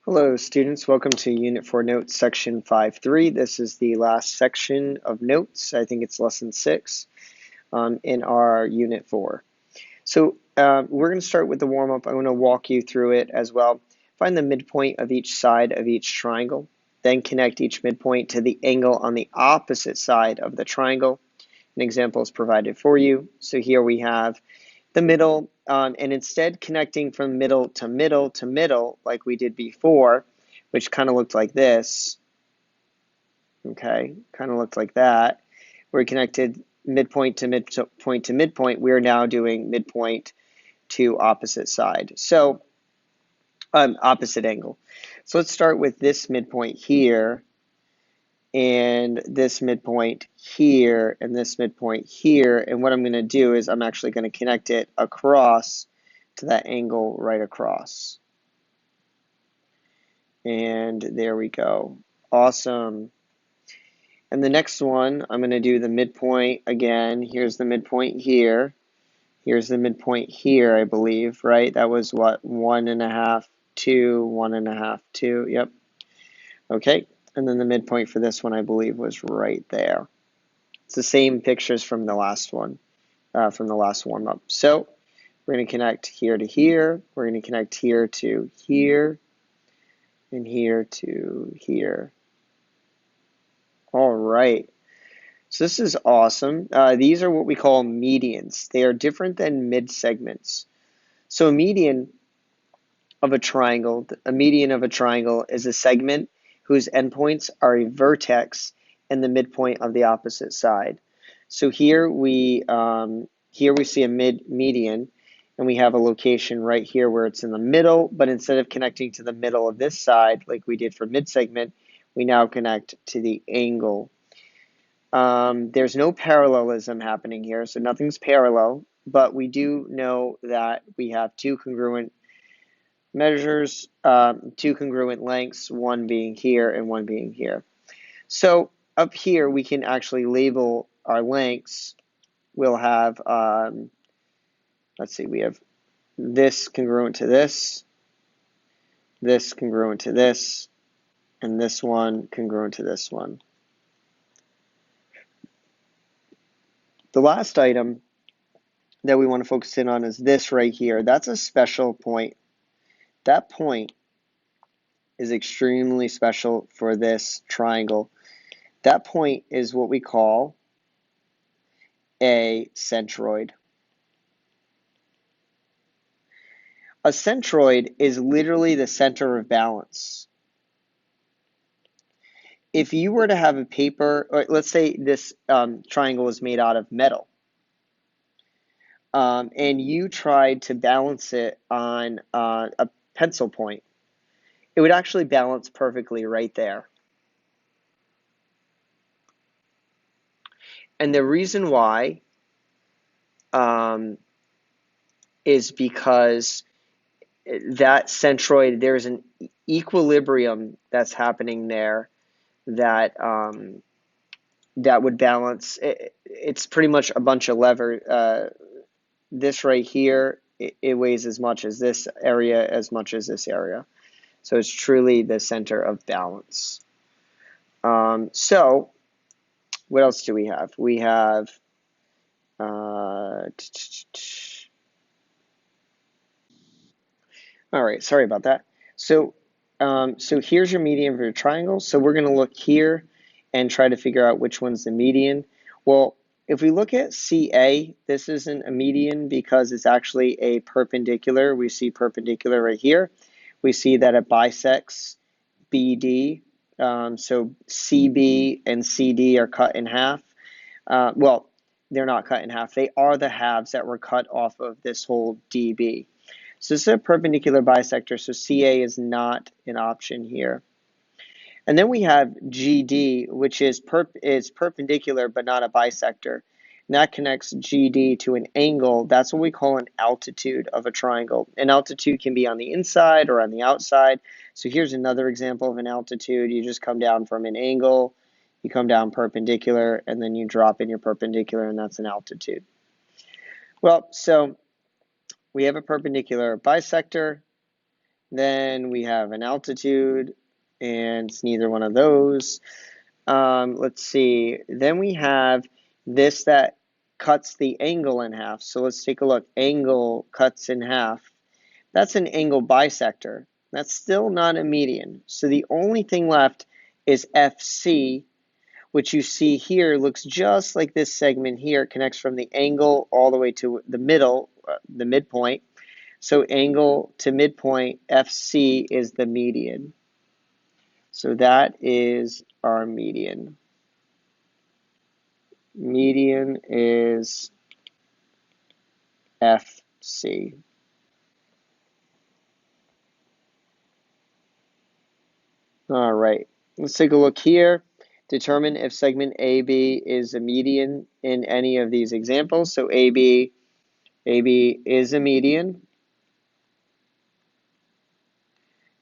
Hello students, welcome to Unit 4 Notes Section 5.3. This is the last section of notes. I think it's lesson 6 in our Unit 4. So we're going to start with the warm-up. I'm going to walk you through it as well. Find the midpoint of each side of each triangle. Then connect each midpoint to the angle on the opposite side of the triangle. An example is provided for you. So here we have the middle, and instead connecting from middle to middle to middle like we did before, which kind of looked like this, okay, kind of looked like that, where we connected midpoint to midpoint to midpoint, we're now doing midpoint to opposite side. So opposite angle. So let's start with this midpoint here, and this midpoint here, and this midpoint here. And what I'm going to do is I'm actually going to connect it across to that angle right across. And there we go. Awesome. And the next one, I'm going to do the midpoint again. Here's the midpoint here. Here's the midpoint here, I believe, right? That was what, 1.5, 2, 1.5, 2. Yep. Okay. And then the midpoint for this one, I believe, was right there. It's the same pictures from the last one, from the last warm-up. So we're going to connect here to here. We're going to connect here to here, and here to here. All right. So this is awesome. These are what we call medians. They are different than mid-segments. So a median of a triangle is a segment whose endpoints are a vertex and the midpoint of the opposite side. So here we see a median, and we have a location right here where it's in the middle, but instead of connecting to the middle of this side like we did for mid-segment, we now connect to the angle. There's no parallelism happening here, so nothing's parallel, but we do know that we have two congruent measures, two congruent lengths, one being here and one being here. So up here, we can actually label our lengths. We'll have, let's see, we have this congruent to this congruent to this, and this one congruent to this one. The last item that we want to focus in on is this right here. That's a special point. That point is extremely special for this triangle. That point is what we call a centroid. A centroid is literally the center of balance. If you were to have a paper, or let's say this triangle is made out of metal, and you tried to balance it on a pencil point, it would actually balance perfectly right there. And the reason why is because that centroid, there's an equilibrium that's happening there that that would balance. It's pretty much a bunch of lever. This right here, it weighs as much as this area, as much as this area. So it's truly the center of balance. So what else do we have? We have all right, sorry about that. So so here's your median for your triangle. So we're going to look here and try to figure out which one's the median. Well, if we look at CA, this isn't a median because it's actually a perpendicular. We see perpendicular right here. We see that it bisects BD. So CB and CD are cut in half. Well, they're not cut in half. They are the halves that were cut off of this whole DB. So this is a perpendicular bisector, so CA is not an option here. And then we have GD, which is perpendicular but not a bisector. And that connects GD to an angle. That's what we call an altitude of a triangle. An altitude can be on the inside or on the outside. So here's another example of an altitude. You just come down from an angle, you come down perpendicular, and then you drop in your perpendicular, and that's an altitude. Well, so we have a perpendicular bisector, Then we have an altitude, and it's neither one of those. Let's see. Then we have this that cuts the angle in half. So let's take a look. Angle cuts in half. That's an angle bisector. That's still not a median. So the only thing left is FC, which you see here looks just like this segment here. It connects from the angle all the way to the middle, the midpoint. So angle to midpoint, FC is the median. So that is our median. Median is FC. All right, let's take a look here. Determine if segment AB is a median in any of these examples. So AB is a median.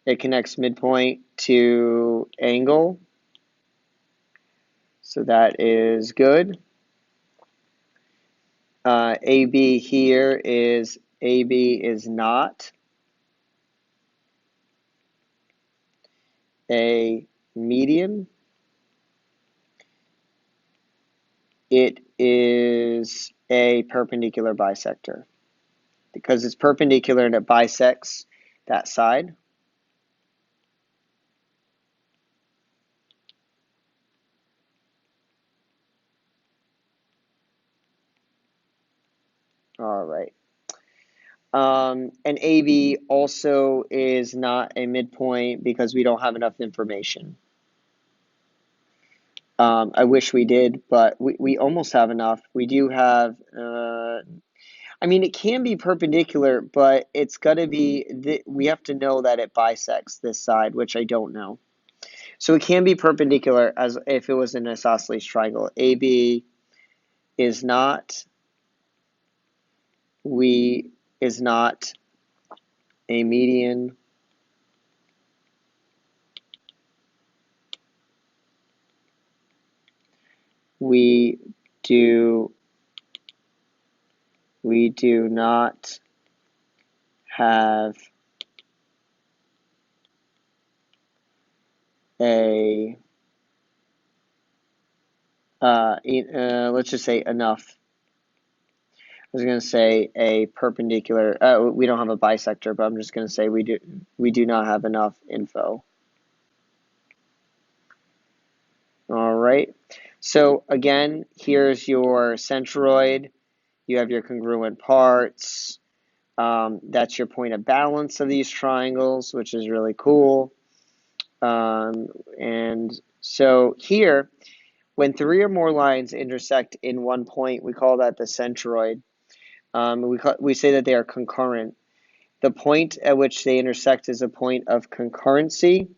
It connects midpoint to angle. So that is good. AB here is AB is not a median. It is a perpendicular bisector because it's perpendicular and it bisects that side. All right. And AB also is not a midpoint because we don't have enough information. I wish we did, but we almost have enough. We do have, I mean, it can be perpendicular, but it's got to be, we have to know that it bisects this side, which I don't know. So it can be perpendicular as if it was an isosceles triangle. AB is not, is not a median. We do not have a let's just say enough. I was going to say a perpendicular. We don't have a bisector, but I'm just going to say we do not have enough info. All right. So again, here's your centroid. You have your congruent parts. That's your point of balance of these triangles, which is really cool. And so here, when three or more lines intersect in one point, we call that the centroid. We say that they are concurrent. The point at which they intersect is a point of concurrency,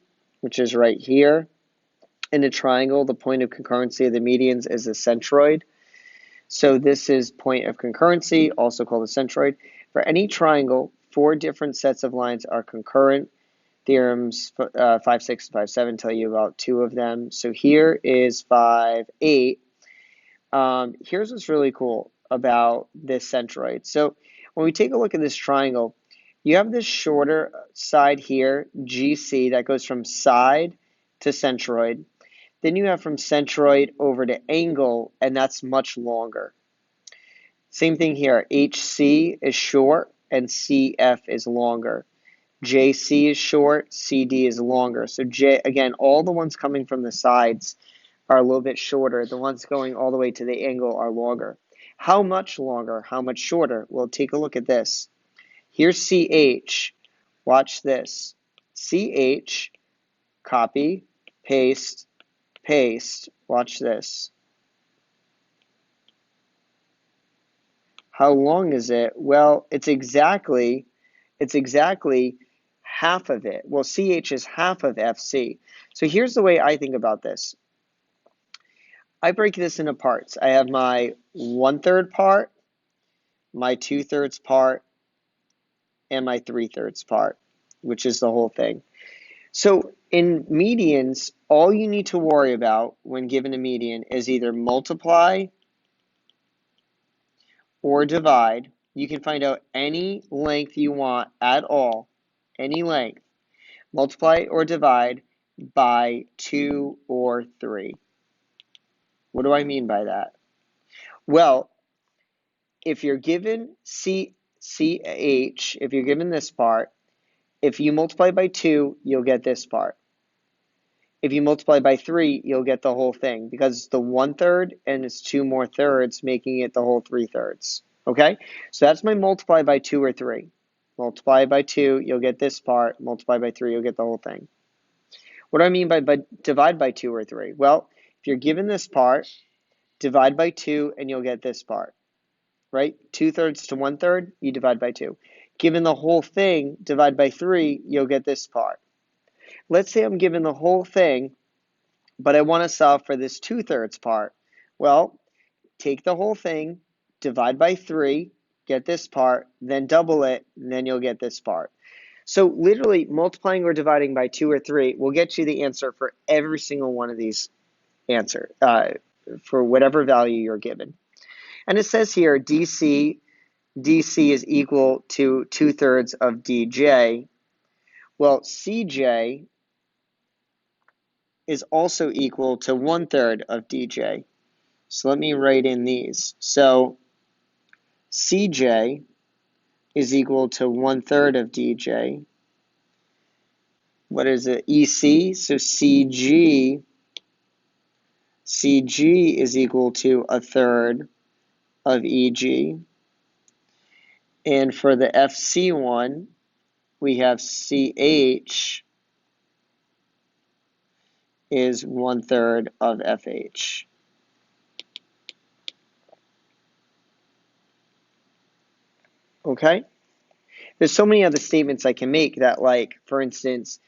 which is right here. In a triangle, the point of concurrency of the medians is the centroid. So this is point of concurrency, also called a centroid. For any triangle, four different sets of lines are concurrent. Theorems 5, 6, and 5, 7 tell you about two of them. So here is 5, 8. Here's what's really cool about this centroid. So when we take a look at this triangle, you have this shorter side here, GC, that goes from side to centroid. Then you have from centroid over to angle, and that's much longer. Same thing here. HC is short, and CF is longer. JC is short, CD is longer. So again, all the ones coming from the sides are a little bit shorter. The ones going all the way to the angle are longer. How much longer? How much shorter? Well, take a look at this. Here's CH. Watch this. CH, copy, paste, paste. Watch this. How long is it? Well, it's exactly half of it. Well, CH is half of FC. So here's the way I think about this. I break this into parts. I have my 1/3 part, my 2/3 part, and my 3/3 part, which is the whole thing. So in medians, all you need to worry about when given a median is either multiply or divide. You can find out any length you want at all any length, multiply or divide by 2 or 3. What do I mean by that? Well, if you're given CH, if you're given this part, if you multiply by 2, you'll get this part. If you multiply by 3, you'll get the whole thing because it's the 1/3 and it's 2 more thirds, making it the whole 3/3. Okay? So that's my multiply by 2 or 3. Multiply by 2, you'll get this part. Multiply by 3, you'll get the whole thing. What do I mean by divide by 2 or 3? Well, if you're given this part, divide by 2 and you'll get this part. Right? 2/3 to 1/3, you divide by 2. Given the whole thing, divide by 3, you'll get this part. Let's say I'm given the whole thing, but I want to solve for this 2/3 part. Well, take the whole thing, divide by 3, get this part, then double it, and then you'll get this part. So literally multiplying or dividing by 2 or 3 will get you the answer for every single one of these answers, for whatever value you're given. And it says here DC is equal to 2/3 of DJ. Well, CJ is also equal to 1/3 of DJ. So let me write in these. So CJ is equal to 1/3 of DJ. What is it? EC, so CG is equal to 1/3 of EG. And for the FC one, we have CH is 1/3 of FH. Okay? There's so many other statements I can make that, like, for instance,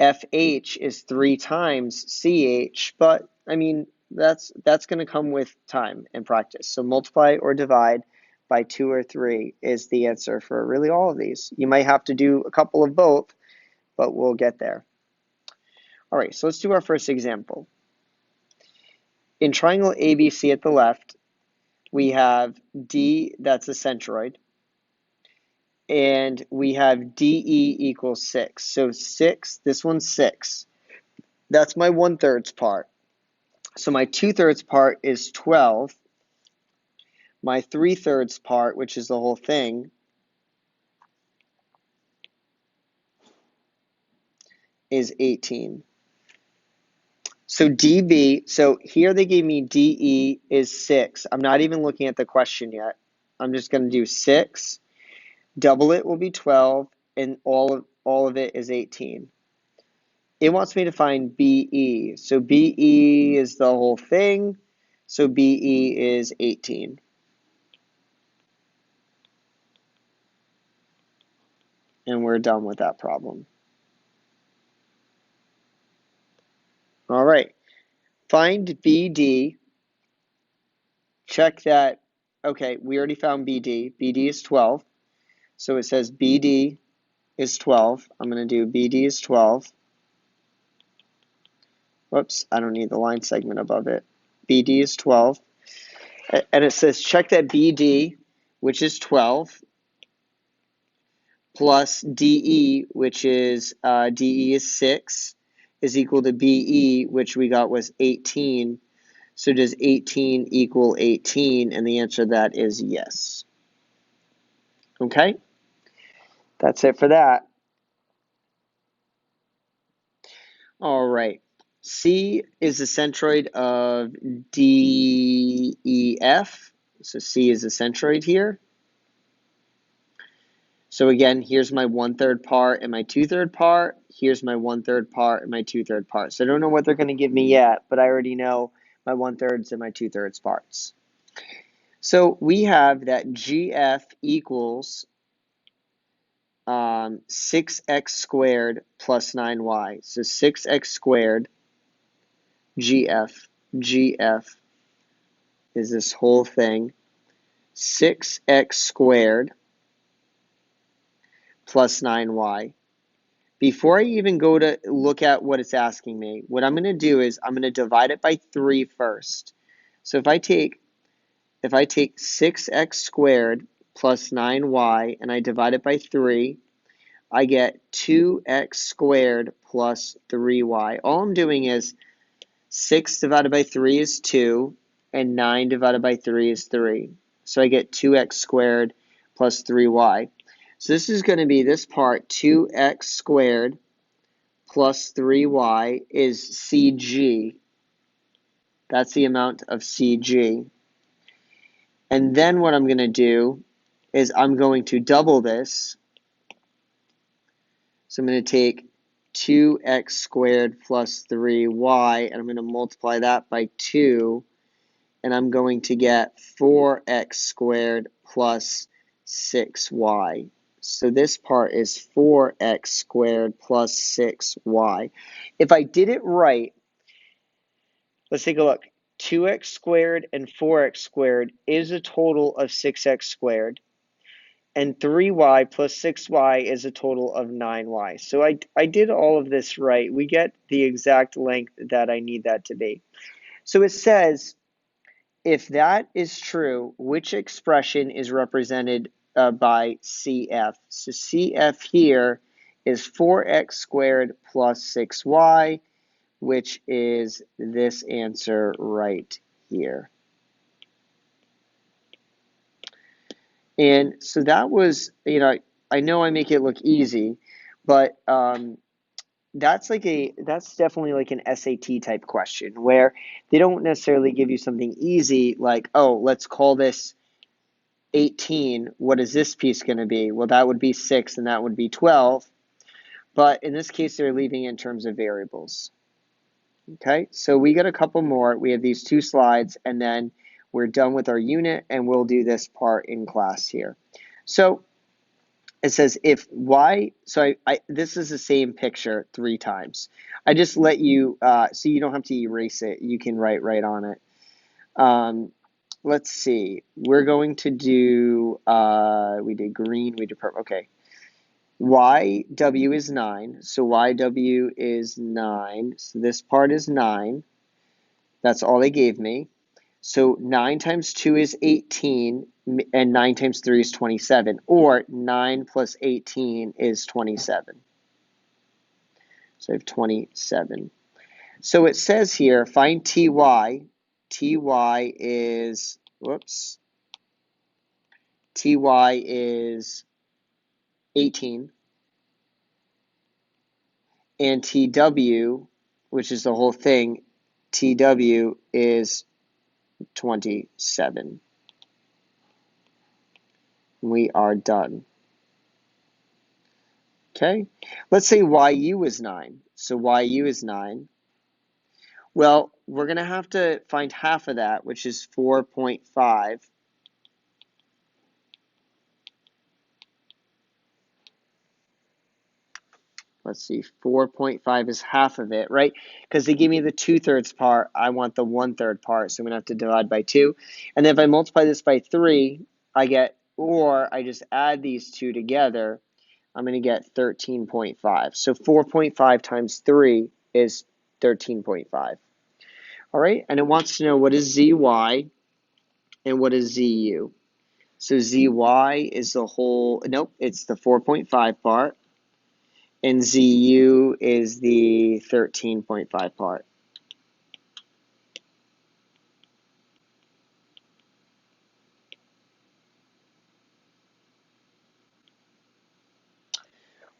FH is 3 times CH, but I mean, that's going to come with time and practice. So multiply or divide by 2 or 3 is the answer for really all of these. You might have to do a couple of both, but we'll get there. All right, so let's do our first example. In triangle ABC at the left, we have D, that's a centroid, and we have DE equals 6. So 6, this one's 6. That's my 1/3 part. So my 2/3 part is 12. My 3/3 part, which is the whole thing, is 18. So DB, so here they gave me DE is 6. I'm not even looking at the question yet. I'm just going to do 6. Double it will be 12, and all of it is 18. It wants me to find BE. So BE is the whole thing. So BE is 18. And we're done with that problem. All right. Find BD. Check that. Okay, we already found BD. BD is 12. So it says BD is 12. I'm going to do BD is 12. Whoops, I don't need the line segment above it. BD is 12. And it says check that BD, which is 12, plus DE, which is DE is 6, is equal to BE, which we got was 18. So does 18 equal 18? And the answer to that is yes. Okay? That's it for that. All right. C is the centroid of DEF. So C is the centroid here. So again, here's my 1/3 part and my 2/3 part. Here's my 1/3 part and my 2/3 part. So I don't know what they're going to give me yet, but I already know my 1/3 and my 2/3 parts. So we have that GF equals 6x squared plus 9y. So 6x squared GF is this whole thing. 6x squared plus 9y. Before I even go to look at what it's asking me, what I'm going to do is I'm going to divide it by 3 first. So if I take 6x squared plus 9y and I divide it by 3, I get 2x squared plus 3y. All I'm doing is 6 divided by 3 is 2, and 9 divided by 3 is 3. So I get 2x squared plus 3y. So this is going to be this part, 2x squared plus 3y is CG. That's the amount of CG. And then what I'm going to do is I'm going to double this. So I'm going to take 2x squared plus 3y, and I'm going to multiply that by 2, and I'm going to get 4x squared plus 6y. So this part is 4x squared plus 6y. If I did it right, let's take a look. 2x squared and 4x squared is a total of 6x squared. And 3y plus 6y is a total of 9y. So I did all of this right. We get the exact length that I need that to be. So it says, if that is true, which expression is represented by CF? So CF here is 4x squared plus 6y, which is this answer right here. And so that was, I know I make it look easy, but that's definitely like an SAT type question where they don't necessarily give you something easy like, oh, let's call this 18. What is this piece going to be? Well, that would be 6 and that would be 12. But in this case, they're leaving in terms of variables. Okay, so we got a couple more. We have these 2 slides, and then we're done with our unit, and we'll do this part in class here. So it says if y, so this is the same picture 3 times. I just let you, so you don't have to erase it. You can write right on it. Let's see. We're going to do, we did green, we did purple. Okay. YW is 9. So YW is 9. So this part is 9. That's all they gave me. So 9 times 2 is 18, and 9 times 3 is 27, or 9 plus 18 is 27. So I have 27. So it says here, find TY. TY is, whoops, TY is 18, and TW, which is the whole thing, TW is 27. We are done. Okay, let's say YU is 9. So YU is 9. Well, we're going to have to find half of that, which is 4.5. Let's see, 4.5 is half of it, right? Because they give me the 2/3 part, I want the 1/3 part, so I'm going to have to divide by 2. And then if I multiply this by 3, I get, or I just add these two together, I'm going to get 13.5. So 4.5 times 3 is 13.5. All right, and it wants to know what is ZY and what is ZU. So ZY is the whole, nope, it's the 4.5 part. And ZU is the 13.5 part.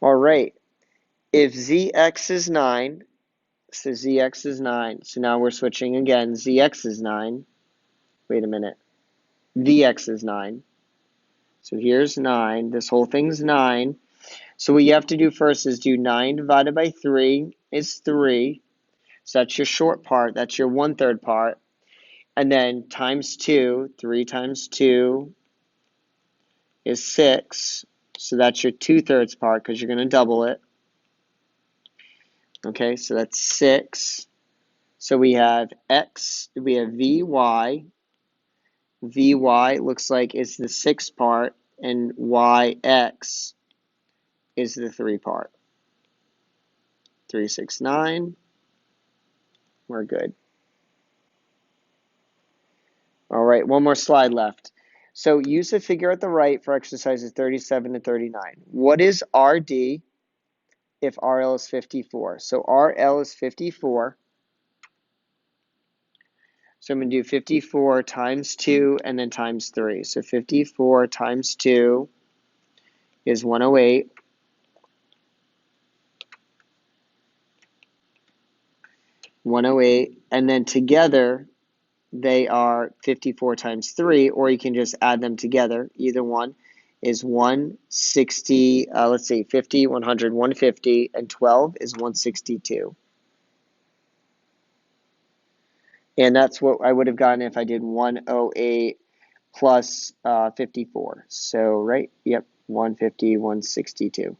All right. If ZX is 9, so ZX is 9. So now we're switching again. ZX is 9. Wait a minute. VX is 9. So here's 9. This whole thing's 9. So what you have to do first is do 9 divided by 3 is 3. So that's your short part. That's your 1/3 part. And then times 2. 3 times 2 is 6. So that's your 2/3 part because you're going to double it. Okay, so that's 6. So we have X, we have VY. VY looks like it's the 6 part, and YX is the 3 part. 3, 6, 9. We're good. All right, one more slide left. So use the figure at the right for exercises 37 and 39. What is RD if RL is 54? So RL is 54. So I'm going to do 54 times 2 and then times 3. So 54 times 2 is 108. 108. And then together, they are 54 times 3, or you can just add them together. Either one is 160, let's see, 50, 100, 150, and 12 is 162. And that's what I would have gotten if I did 108 plus 54. So, right? Yep, 150, 162.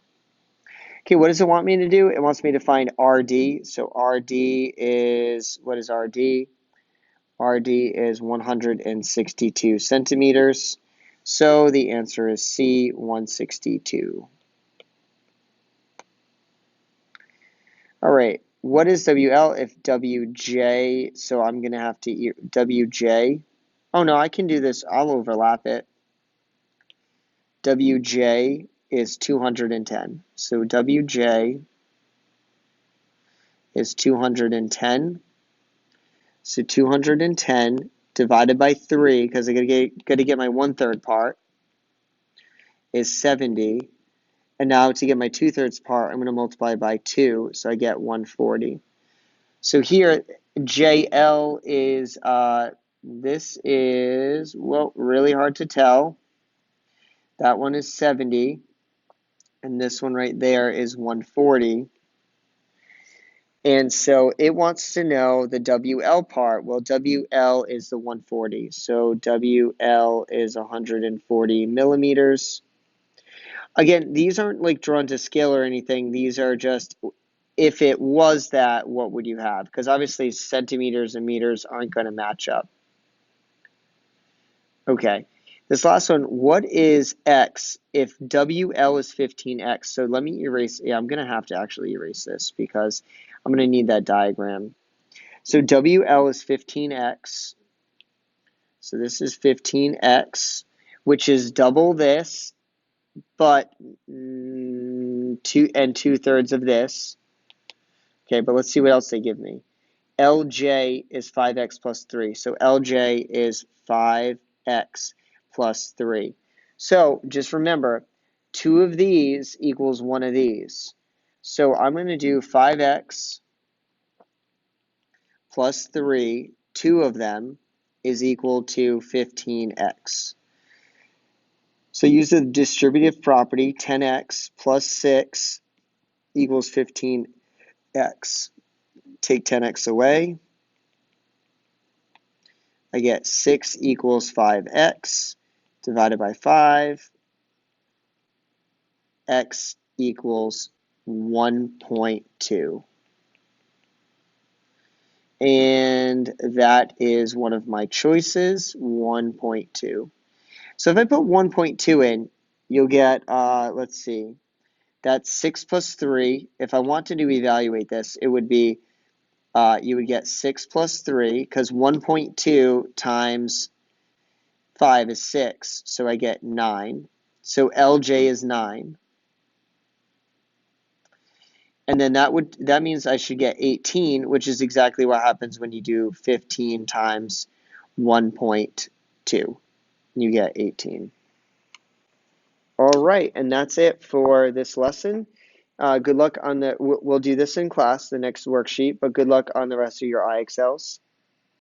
Okay, what does it want me to do? It wants me to find RD. So RD is, what is RD? RD is 162 centimeters. So the answer is C, 162. All right, what is WL if WJ? So I'm going to have to WJ. Oh no, I can do this. I'll overlap it. WJ is 210. So WJ is 210. So 210 divided by 3, because I got to get my 1/3 part, is 70. And now to get my 2/3 part, I'm going to multiply by 2, so I get 140. So here, JL is, this is, well, really hard to tell. That one is 70, and this one right there is 140. And so it wants to know the WL part. Well, WL is the 140. So WL is 140 millimeters. Again, these aren't like drawn to scale or anything. These are just, if it was that, what would you have? Because obviously centimeters and meters aren't going to match up. Okay. This last one, what is X if WL is 15X? So let me erase, yeah, I'm going to have to actually erase this because I'm going to need that diagram. So WL is 15X. So this is 15X, which is double this, but 2/3 of this. Okay, but let's see what else they give me. LJ is 5x plus 3. So LJ is 5x plus 3. So just remember, 2 of these equals 1 of these. So I'm going to do 5x plus 3. 2 of them is equal to 15x. So use the distributive property, 10x plus 6 equals 15x. Take 10x away. I get 6 equals 5x divided by 5. X equals 1.2. And that is one of my choices, 1.2. So if I put 1.2 in, you'll get, let's see, that's 6 plus 3. If I wanted to evaluate this, it would be, you would get 6 plus 3, because 1.2 times 5 is 6, so I get 9. So LJ is 9. And then that means I should get 18, which is exactly what happens when you do 15 times 1.2. You get 18. All right, and that's it for this lesson. Good luck on we'll do this in class, the next worksheet, but good luck on the rest of your IXLs.